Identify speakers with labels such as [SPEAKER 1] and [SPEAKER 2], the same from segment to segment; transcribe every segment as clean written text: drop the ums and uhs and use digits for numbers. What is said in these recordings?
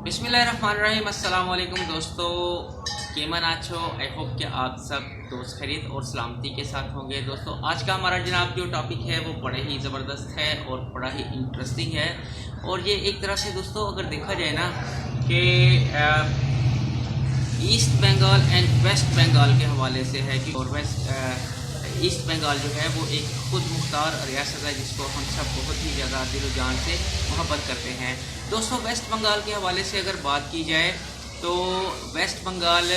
[SPEAKER 1] बिस्मिल्लाहिर्रहमानिर्रहीम। अस्सलाम वालेकुम दोस्तों, केमन आछो। आई होप कि आप सब दोस्त खैरियत और सलामती के साथ होंगे। दोस्तों, आज का हमारा जनाब जो टॉपिक है वो बड़ा ही ज़बरदस्त है और बड़ा ही इंटरेस्टिंग है। और ये एक तरह से दोस्तों अगर देखा जाए ना कि East Bengal and West Bengal के हवाले से है कि और ईस्ट बंगाल जो है वो एक खुद मुख्तार रियासत है जिसको हम सब बहुत ही ज़्यादा दिल जान से मोहब्बत करते हैं। दोस्तों, वेस्ट बंगाल के हवाले से अगर बात की जाए तो West Bengal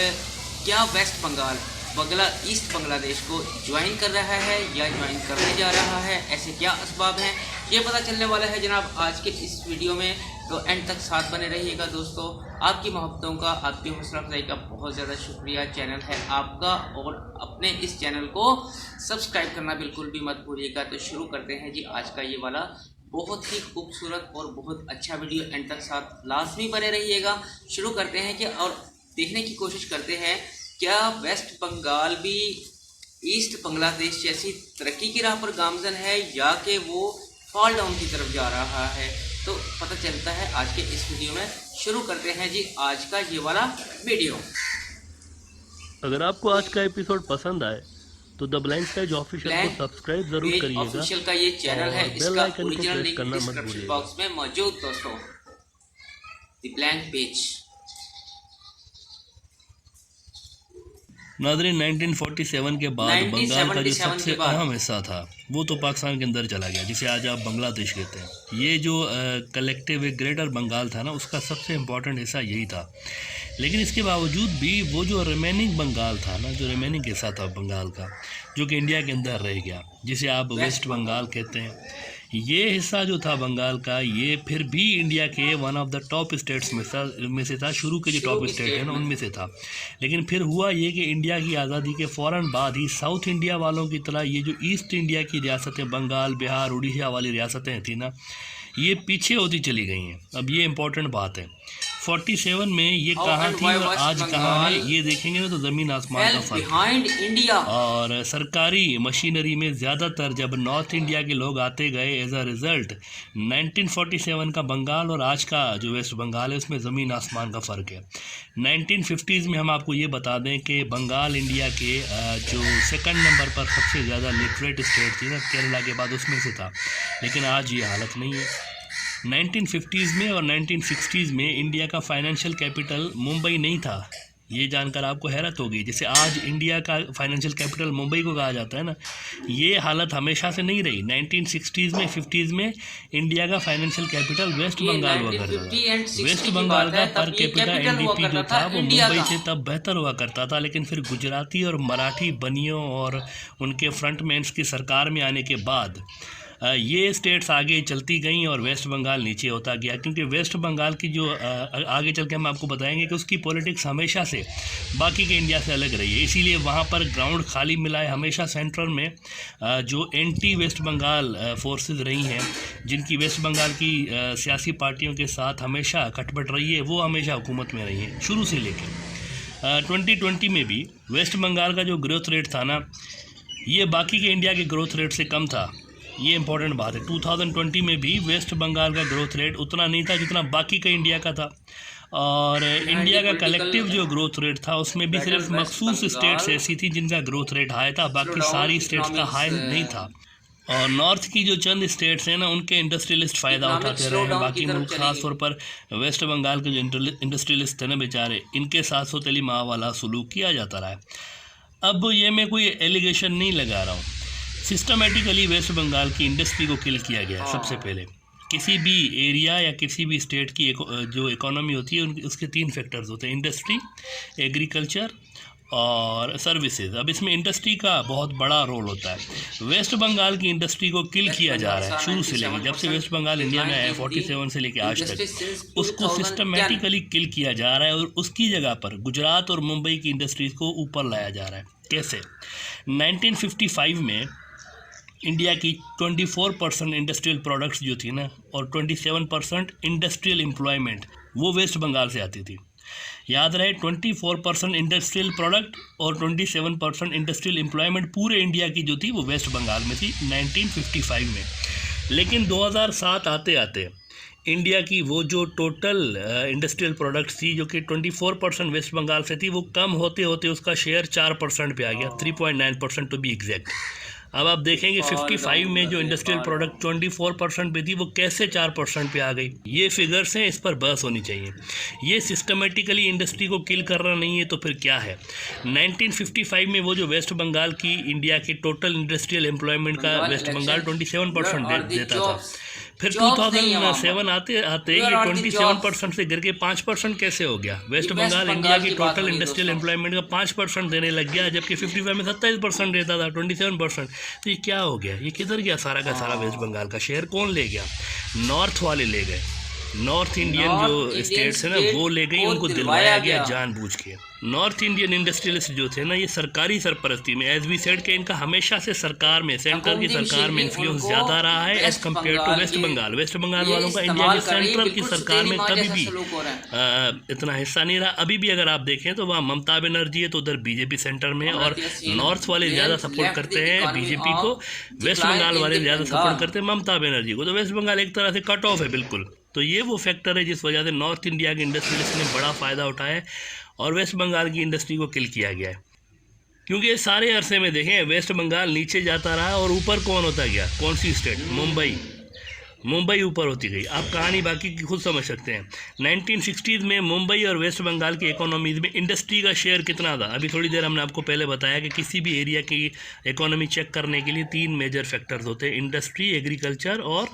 [SPEAKER 1] West Bengal East Bangladesh को ज्वाइन कर रहा है या ज्वाइन करने जा रहा है, ऐसे क्या असबाब हैं, ये पता चलने वाला है जनाब आज के इस वीडियो में। तो एंड तक साथ बने रहिएगा दोस्तों। आपकी मोहब्बतों का, आपकी हौसला अफजाई का बहुत ज़्यादा शुक्रिया। चैनल है आपका और अपने इस चैनल को सब्सक्राइब करना बिल्कुल भी मत भूलिएगा। तो शुरू करते हैं जी आज का ये वाला बहुत ही खूबसूरत और बहुत अच्छा वीडियो। एंड तक साथ लाजमी बने रहिएगा। शुरू करते हैं कि और देखने की कोशिश करते हैं क्या वेस्ट बंगाल भी ईस्ट बांग्लादेश जैसी तरक्की की राह पर गामजन है या कि वो फॉल डाउन की तरफ जा रहा है। तो पता चलता है आज के इस वीडियो में। शुरू करते हैं जी आज का ये वाला वीडियो।
[SPEAKER 2] अगर आपको आज का एपिसोड पसंद आए तो द ब्लाइंड स्काइज ऑफिशियल को सब्सक्राइब जरूर करिएगा।
[SPEAKER 1] ऑफिशियल का ये चैनल है,
[SPEAKER 2] और बेल
[SPEAKER 1] इसका
[SPEAKER 2] आइकन को
[SPEAKER 1] ओरिजिनल
[SPEAKER 2] प्रेस
[SPEAKER 1] लिंक
[SPEAKER 2] करना मत
[SPEAKER 1] डिस्क्रिप्शन
[SPEAKER 2] भूलिएगा।
[SPEAKER 1] बॉक्स में मौजूद दोस्तों। The blank page.
[SPEAKER 2] नाज़रीन, 1947 के बाद बंगाल का जो सबसे अहम हिस्सा था वो तो पाकिस्तान के अंदर चला गया, जिसे आज आप बांग्लादेश कहते हैं। ये जो कलेक्टिव एक ग्रेटर बंगाल था ना, उसका सबसे इम्पोर्टेंट हिस्सा यही था। लेकिन इसके बावजूद भी वो जो रिमेनिंग बंगाल था ना, जो रिमेनिंग हिस्सा था बंगाल का, जो कि इंडिया के अंदर रह गया, जिसे आप वेस्ट बंगाल कहते हैं, ये हिस्सा जो था बंगाल का, ये फिर भी इंडिया के one of the top states में से था। शुरू के जो टॉप स्टेट है ना, उनमें से था। लेकिन फिर हुआ ये कि इंडिया की आज़ादी के फ़ौरन बाद ही साउथ इंडिया वालों की तरह ये जो ईस्ट इंडिया की रियासतें, बंगाल, बिहार, उड़ीसा वाली रियासतें थी ना, ये पीछे होती चली गई हैं। अब ये इम्पोर्टेंट बात है। 47 में ये कहाँ थी और आज कहाँ है, ये देखेंगे ना तो ज़मीन आसमान का फर्क है। और सरकारी मशीनरी में ज़्यादातर जब नॉर्थ इंडिया के लोग आते गए, एज अ रिज़ल्ट 1947 का बंगाल और आज का जो वेस्ट बंगाल है उसमें ज़मीन आसमान का फ़र्क है। 1950s में हम आपको ये बता दें कि बंगाल इंडिया के जो सेकंड नंबर पर सबसे ज़्यादा लिटरेट स्टेट थी ना, केरला के बाद, उसमें से था। लेकिन आज ये हालत नहीं है। 1950s में और 1960s में इंडिया का फाइनेंशियल कैपिटल मुंबई नहीं था। ये जानकर आपको हैरत होगी, जैसे आज इंडिया का फाइनेंशियल कैपिटल मुंबई को कहा जाता है ना, ये हालत हमेशा से नहीं रही। 1960s में, 50s में इंडिया का फाइनेंशियल कैपिटल वेस्ट बंगाल हुआ करता था। वेस्ट बंगाल का पर कैपिटा एनडीपी जो था वो मुंबई से तब बेहतर हुआ करता था। लेकिन फिर गुजराती और मराठी बनियों और उनके फ्रंटमैन्स की सरकार में आने के बाद ये स्टेट्स आगे चलती गईं और वेस्ट बंगाल नीचे होता गया। क्योंकि वेस्ट बंगाल की जो आगे चल के हम आपको बताएंगे कि उसकी पॉलिटिक्स हमेशा से बाकी के इंडिया से अलग रही है। इसीलिए वहाँ पर ग्राउंड खाली मिला है। हमेशा सेंट्रल में जो एंटी वेस्ट बंगाल फोर्सेस रही हैं, जिनकी वेस्ट बंगाल की सियासी पार्टियों के साथ हमेशा खटपट रही है, वो हमेशा हुकूमत में रही हैं शुरू से लेकर। 2020 में भी वेस्ट बंगाल का जो ग्रोथ रेट था ना, ये बाकी के इंडिया के ग्रोथ रेट से कम था। ये इंपॉर्टेंट बात है। 2020 में भी वेस्ट बंगाल का ग्रोथ रेट उतना नहीं था जितना बाकी का इंडिया का था। और इंडिया का कलेक्टिव जो ग्रोथ रेट था उसमें भी सिर्फ मखसूस स्टेट्स ऐसी थी जिनका ग्रोथ रेट हाई था, बाकी सारी स्टेट्स का हाई नहीं था। और नॉर्थ की जो चंद स्टेट्स हैं ना, उनके इंडस्ट्रियलिस्ट फ़ायदा उठाते रहे हैं। बाकी मुल्क खासतौर पर वेस्ट बंगाल के जो इंडस्ट्रियलिस्ट थे ना बेचारे, इनके साथ सोतेली माँ वाला सलूक किया जाता रहा है। अब ये मैं कोई एलिगेशन नहीं लगा रहा हूँ। सिस्टमेटिकली वेस्ट बंगाल की इंडस्ट्री को किल किया गया है। सबसे पहले किसी भी एरिया या किसी भी स्टेट की जो इकोनॉमी होती है, उसके 3 फैक्टर्स होते हैं: इंडस्ट्री, एग्रीकल्चर और सर्विसेज। अब इसमें इंडस्ट्री का बहुत बड़ा रोल होता है। वेस्ट बंगाल की इंडस्ट्री को किल किया जा रहा है शुरू से लेकर, जब से वेस्ट बंगाल इंडिया में आया 47 से लेकर आज तक, उसको सिस्टमेटिकली किल किया जा रहा है। और उसकी जगह पर गुजरात और मुंबई की इंडस्ट्रीज़ को ऊपर लाया जा रहा है। कैसे? 1955 में इंडिया की 24% इंडस्ट्रियल प्रोडक्ट्स जो थी ना, और 27% इंडस्ट्रियल एम्प्लॉयमेंट, वो वेस्ट बंगाल से आती थी। याद रहे, 24% इंडस्ट्रियल प्रोडक्ट और 27% इंडस्ट्रियल एम्प्लॉयमेंट पूरे इंडिया की जो थी वो वेस्ट बंगाल में थी 1955 में। लेकिन 2007 आते आते इंडिया की वो जो टोटल इंडस्ट्रियल प्रोडक्ट्स थी जो कि 24% वेस्ट बंगाल से थी, वो कम होते होते उसका शेयर 4% पे आ गया, 3.9% टू बी एग्जैक्ट। अब आप देखेंगे 55 में जो इंडस्ट्रियल प्रोडक्ट 24% पे थी वो कैसे 4% पे आ गई। ये फिगर्स हैं, इस पर बहस होनी चाहिए। ये सिस्टमेटिकली इंडस्ट्री को किल कर रहा नहीं है तो फिर क्या है। 1955 में वो जो वेस्ट बंगाल की इंडिया के टोटल इंडस्ट्रियल एम्प्लॉयमेंट का वेस्ट बंगाल 27% देता था। फिर 2007 आते आते ये 27% से गिर के 5% कैसे हो गया। वेस्ट बंगाल इंडिया की टोटल इंडस्ट्रियल एम्प्लॉयमेंट का 5% देने लग गया, जबकि 55 में 27% देता था, 27%। तो ये क्या हो गया, ये किधर गया सारा का सारा वेस्ट बंगाल का शेयर? कौन ले गया? नॉर्थ वाले ले गए। नॉर्थ इंडियन जो स्टेट्स है ना वो ले गई, उनको दिलवाया गया जानबूझ के। नॉर्थ इंडियन इंडस्ट्रियलिस्ट जो थे ना, ये सरकारी सरपरस्ती में, एज वी सेड के इनका हमेशा से सरकार में, सेंटर की सरकार में इन्फ्लुएंस ज़्यादा रहा है as compared to West Bengal. West Bengal वालों का इंडिया की सेंट्रल की सरकार में कभी भी इतना हिस्सा नहीं रहा। अभी भी अगर आप देखें तो वहाँ ममता बनर्जी है तो उधर बीजेपी सेंटर में, और नॉर्थ वाले ज़्यादा सपोर्ट करते हैं बीजेपी को, वेस्ट बंगाल वाले ज़्यादा सपोर्ट करते हैं ममता बनर्जी को। तो वेस्ट बंगाल एक तरह से कट ऑफ है बिल्कुल। तो ये वो फैक्टर है जिस वजह से नॉर्थ इंडिया की इंडस्ट्रियलिस्ट ने बड़ा फ़ायदा उठाया और वेस्ट बंगाल की इंडस्ट्री को किल किया गया है। क्योंकि ये सारे अरसे में देखें वेस्ट बंगाल नीचे जाता रहा और ऊपर कौन होता गया? कौन सी स्टेट? मुंबई ऊपर होती गई। आप कहानी बाकी की खुद समझ सकते हैं। 1960s में मुंबई और वेस्ट बंगाल की इकोनॉमीज़ में इंडस्ट्री का शेयर कितना था? अभी थोड़ी देर हमने आपको पहले बताया कि किसी भी एरिया की इकोनॉमी चेक करने के लिए 3 मेजर फैक्टर्स होते हैं, इंडस्ट्री, एग्रीकल्चर और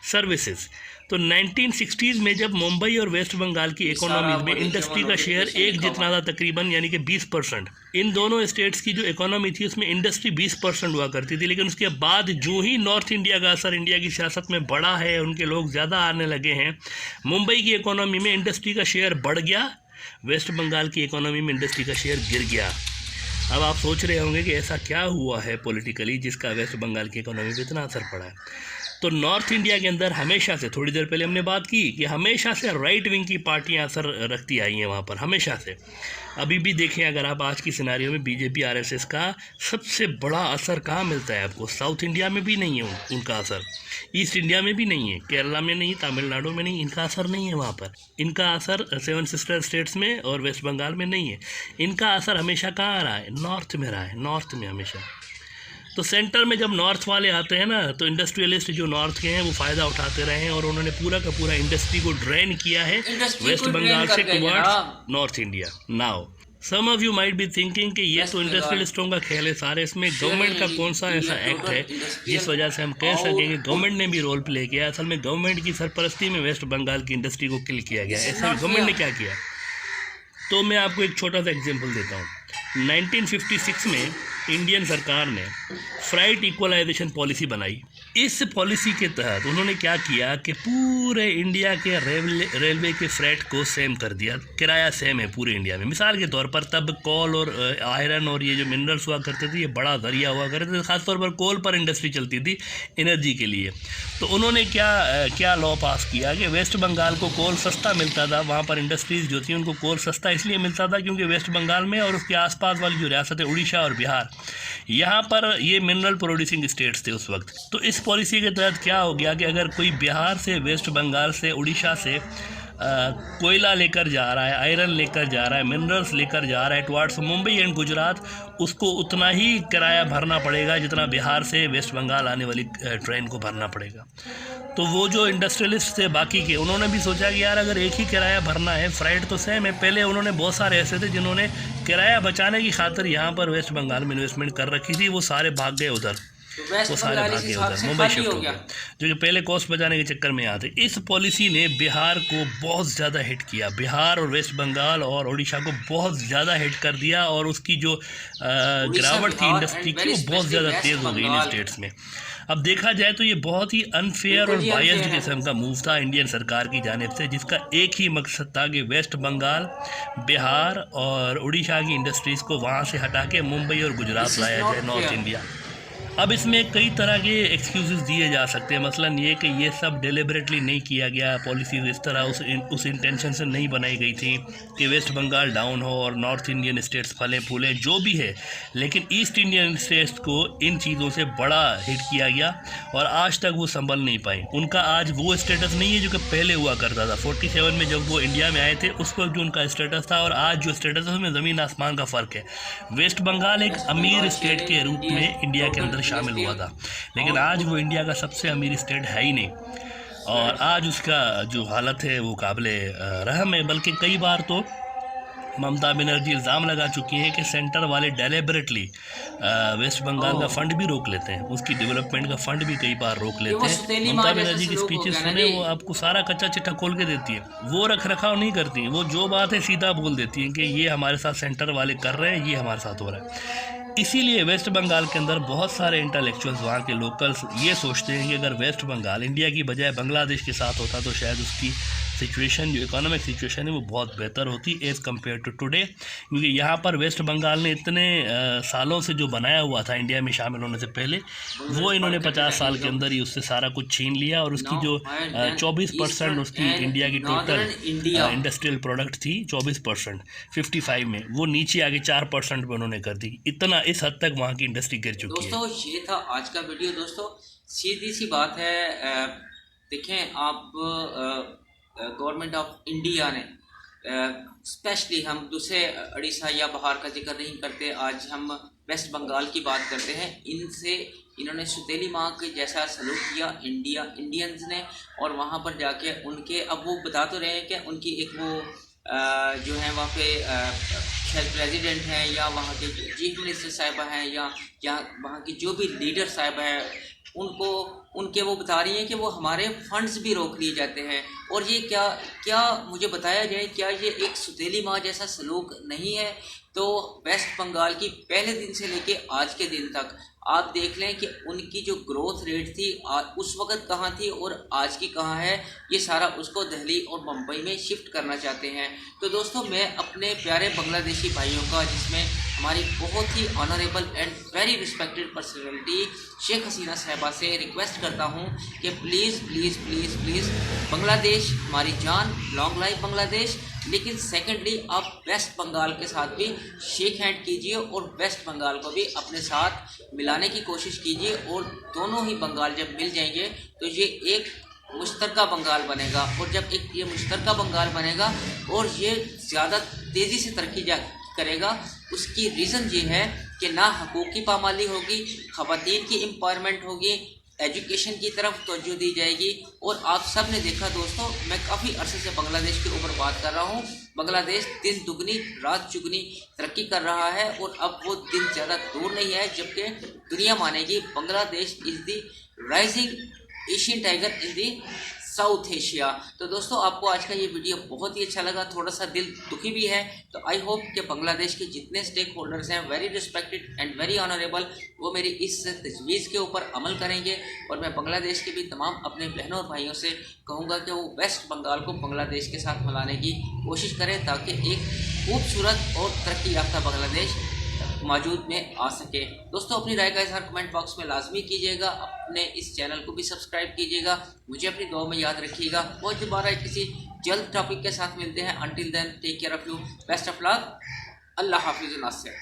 [SPEAKER 2] सर्विसेज। तो 1960s में जब मुंबई और वेस्ट बंगाल की इकोनॉमीज में इंडस्ट्री का शेयर एक जितना था तकरीबन, यानी कि 20%। इन दोनों स्टेट्स की जो इकोनॉमी थी उसमें इंडस्ट्री 20% हुआ करती थी। लेकिन उसके बाद जो ही नॉर्थ इंडिया का असर इंडिया की सियासत में बढ़ा है, उनके लोग ज़्यादा आने लगे हैं, मुंबई की इकोनॉमी में इंडस्ट्री का शेयर बढ़ गया, वेस्ट बंगाल की इकोनॉमी में इंडस्ट्री का शेयर गिर गया। अब आप सोच रहे होंगे कि ऐसा क्या हुआ है पॉलिटिकली जिसका वेस्ट बंगाल की इकोनॉमी पर इतना असर पड़ा है। तो नॉर्थ इंडिया के अंदर हमेशा से, थोड़ी देर पहले हमने बात की कि हमेशा से राइट विंग की पार्टियां असर रखती आई हैं वहाँ पर, हमेशा से। अभी भी देखें अगर आप आज की सिनारियो में बीजेपी आरएसएस का सबसे बड़ा असर कहाँ मिलता है आपको? साउथ इंडिया में भी नहीं है उनका असर, ईस्ट इंडिया में भी नहीं है, केरला में नहीं, तमिलनाडु में नहीं, इनका असर नहीं है वहाँ पर। इनका असर 7 सिस्टर स्टेट्स में और वेस्ट बंगाल में नहीं है। इनका असर हमेशा कहाँ रहा है? नॉर्थ में रहा है, नॉर्थ में हमेशा। तो सेंटर में जब नॉर्थ वाले आते हैं ना, तो इंडस्ट्रियलिस्ट जो नॉर्थ के हैं वो फ़ायदा उठाते रहे हैं और उन्होंने पूरा का पूरा इंडस्ट्री को ड्रेन किया है वेस्ट बंगाल से towards North India. Now some of you might be thinking कि ये तो इंडस्ट्रियलिस्टों का खेल है सारे, इसमें गवर्नमेंट का कौन सा ऐसा एक्ट है जिस वजह से हम कह सकें कि गवर्नमेंट ने भी रोल प्ले किया? असल में गवर्नमेंट की सरपरस्ती में वेस्ट बंगाल की इंडस्ट्री को किल किया गया। ऐसे गवर्नमेंट ने क्या किया? तो मैं आपको एक छोटा सा एग्जाम्पल देता हूँ। 1956 में इंडियन सरकार ने फ्राइट इक्वलाइजेशन पॉलिसी बनाई। इस पॉलिसी के तहत उन्होंने क्या किया कि पूरे इंडिया के रेलवे के फ्रेट को सेम कर दिया, किराया सेम है पूरे इंडिया में। मिसाल के तौर पर तब कोल और आयरन और ये जो मिनरल्स हुआ करते थे, ये बड़ा जरिया हुआ करते थे, ख़ासतौर पर कोल पर इंडस्ट्री चलती थी एनर्जी के लिए। तो उन्होंने क्या लॉ पास किया कि वेस्ट बंगाल को कोल सस्ता मिलता था, वहाँ पर इंडस्ट्रीज़ जो थी उनको कोल सस्ता इसलिए मिलता था क्योंकि वेस्ट बंगाल में और उसके आसपास वाली जो रियासत है उड़ीसा और बिहार, यहाँ पर ये मिनरल प्रोड्यूसिंग स्टेट्स थे उस वक्त। तो इस पॉलिसी के तहत क्या हो गया कि अगर कोई बिहार से, वेस्ट बंगाल से, उड़ीसा से कोयला लेकर जा रहा है, आयरन लेकर जा रहा है, मिनरल्स लेकर जा रहा है टुवर्ड्स मुंबई एंड गुजरात, उसको उतना ही किराया भरना पड़ेगा जितना बिहार से वेस्ट बंगाल आने वाली ट्रेन को भरना पड़ेगा। तो वो जो इंडस्ट्रियलिस्ट थे बाकी के, उन्होंने भी सोचा कि यार अगर एक ही किराया भरना है, फ्राइट तो सेम है। पहले उन्होंने बहुत सारे ऐसे थे जिन्होंने किराया बचाने की खातिर यहाँ पर वेस्ट बंगाल में इन्वेस्टमेंट कर रखी थी, वो सारे भाग गए उधर, वो सारे भागे उधर, मुंबई शिफ्ट हो गया, जो कि पहले कॉस्ट बचाने के चक्कर में आते। इस पॉलिसी ने बिहार को बहुत ज़्यादा हिट किया, बिहार और वेस्ट बंगाल और उड़ीसा को बहुत ज़्यादा हिट कर दिया, और उसकी जो गिरावट थी इंडस्ट्री की वो बहुत ज़्यादा तेज़ हो गई इन स्टेट्स में। अब देखा जाए तो ये बहुत ही अनफेयर और बायस्ड किस्म का मूव था इंडियन सरकार की जानिब से, जिसका एक ही मकसद था कि वेस्ट बंगाल, बिहार और उड़ीसा की इंडस्ट्रीज़ को वहाँ से हटा के मुंबई और गुजरात लाया जाए, नॉर्थ इंडिया। अब इसमें कई तरह के एक्सक्यूज़ दिए जा सकते हैं, मसलन ये कि ये सब डिलिबरेटली नहीं किया गया, पॉलिसीज़ इस तरह उस इंटेंशन से नहीं बनाई गई थी कि वेस्ट बंगाल डाउन हो और नॉर्थ इंडियन स्टेट्स फलें फूलें, जो भी है, लेकिन ईस्ट इंडियन स्टेट्स को इन चीज़ों से बड़ा हिट किया गया और आज तक वो संभल नहीं पाए। उनका आज वो स्टेटस नहीं है जो कि पहले हुआ करता था। 47 में जब वो इंडिया में आए थे उस वक्त जो उनका स्टेटस था और आज जो स्टेटस है उसमें ज़मीन आसमान का फ़र्क है। वेस्ट बंगाल एक अमीर स्टेट के रूप में इंडिया के अंदर शामिल हुआ था, लेकिन आज वो इंडिया का सबसे अमीर स्टेट है ही नहीं और आज उसका जो हालत है वो काबिले रहम है। बल्कि कई बार तो ममता बनर्जी इल्ज़ाम लगा चुकी हैं कि सेंटर वाले डेलिबरेटली वेस्ट बंगाल का फ़ंड भी रोक लेते हैं, उसकी डेवलपमेंट का फ़ंड भी कई बार रोक लेते हैं। ममता बनर्जी की स्पीचेस सुने, वो आपको सारा कच्चा चिट्ठा खोल के देती है, वो रख रखाव नहीं करती हैं, वो जो बात है सीधा बोल देती हैं कि ये हमारे साथ सेंटर वाले कर रहे हैं, ये हमारे साथ हो रहा है। इसीलिए वेस्ट बंगाल के अंदर बहुत सारे इंटेलेक्चुअल्स, वहाँ के लोकल्स ये सोचते हैं कि अगर वेस्ट बंगाल इंडिया की बजाय बांग्लादेश के साथ होता तो शायद उसकी सिचुएशन, जो इकोनॉमिक सिचुएशन है, वो बहुत बेहतर होती एज़ कम्पेयर टू टुडे। क्योंकि यहाँ पर वेस्ट बंगाल ने इतने सालों से जो बनाया हुआ था इंडिया में शामिल होने से पहले, वो इन्होंने 50 साल के अंदर ही उससे सारा कुछ छीन लिया और उसकी जो 24% उसकी इंडिया की टोटल इंडस्ट्रियल प्रोडक्ट थी, 24% 55 में, वो नीचे आगे 4% पे उन्होंने कर दी। इतना इस हद तक वहाँ की इंडस्ट्री गिर चुकी है।
[SPEAKER 1] दोस्तों ये था आज का वीडियो। दोस्तों सीधी सी बात है, देखें आप, गवर्नमेंट ऑफ इंडिया ने स्पेशली, हम दूसरे उड़ीसा या बाहर का जिक्र नहीं करते, आज हम वेस्ट बंगाल की बात करते हैं। इन्होंने सुतेली माँ के जैसा सलूक किया इंडियंस ने, और वहाँ पर जाके उनके, अब वो बता तो रहे हैं कि उनकी एक वो जो है वहाँ पे शायद प्रेसिडेंट हैं या वहाँ के चीफ मिनिस्टर साहिबा हैं या वहाँ की जो भी लीडर साहिबा है, उनके वो बता रही हैं कि वो हमारे फंड्स भी रोक लिए जाते हैं। और ये क्या मुझे बताया जाए, क्या ये एक सुतेली माँ जैसा सलूक नहीं है? तो वेस्ट बंगाल की पहले दिन से लेके आज के दिन तक आप देख लें कि उनकी जो ग्रोथ रेट थी उस वक़्त कहाँ थी और आज की कहाँ है। ये सारा उसको दिल्ली और मुंबई में शिफ्ट करना चाहते हैं। तो दोस्तों मैं अपने प्यारे बांग्लादेशी भाइयों का, जिसमें हमारी बहुत ही honourable and very respected personality Sheikh Hasina Sahiba से रिक्वेस्ट करता हूँ कि please please please please Bangladesh हमारी जान, लॉन्ग लाइफ बांग्लादेश। लेकिन सेकेंडली आप वेस्ट बंगाल के साथ भी शेक हैंड कीजिए और वेस्ट बंगाल को भी अपने साथ मिलाने की कोशिश कीजिए, और दोनों ही बंगाल जब मिल जाएंगे तो ये एक मुश्तरका बंगाल बनेगा। और जब एक ये मुश्तरका बंगाल बनेगा और ये ज़्यादा तेज़ी से तरक्की करेगा, उसकी रीज़न ये है कि ना हकूक़ की पामाली होगी, ख़वातीन की एम्पावरमेंट होगी, एजुकेशन की तरफ तवज्जो दी जाएगी। और आप सब ने देखा दोस्तों, मैं काफ़ी अरसे से बांग्लादेश के ऊपर बात कर रहा हूँ, बांग्लादेश दिन दुगनी रात चुगनी तरक्की कर रहा है और अब वो दिन ज़्यादा दूर नहीं है जबकि दुनिया मानेगी Bangladesh is the rising Asian tiger in the south Asia. तो दोस्तों आपको आज का ये वीडियो बहुत ही अच्छा लगा, थोड़ा सा दिल दुखी भी है। तो आई होप कि बांग्लादेश के जितने स्टेक होल्डर्स हैं, very respected and very honourable, वो मेरी इस तजवीज़ के ऊपर अमल करेंगे। और मैं बांग्लादेश के भी तमाम अपने बहनों और भाइयों से कहूँगा कि वो वेस्ट बंगाल को बांग्लादेश के साथ मिलाने की कोशिश करें, ताकि एक खूबसूरत और तरक्की याफ्ता बांग्लादेश मौजूद में आ सके। दोस्तों अपनी राय का इज़हार कमेंट बॉक्स में लाजमी कीजिएगा, अपने इस चैनल को भी सब्सक्राइब कीजिएगा, मुझे अपनी दुआ में याद रखिएगा। बहुत दोबारा किसी जल्द टॉपिक के साथ मिलते हैं। Until then take care of you, best of luck, अल्लाह हाफिज़ नासिर।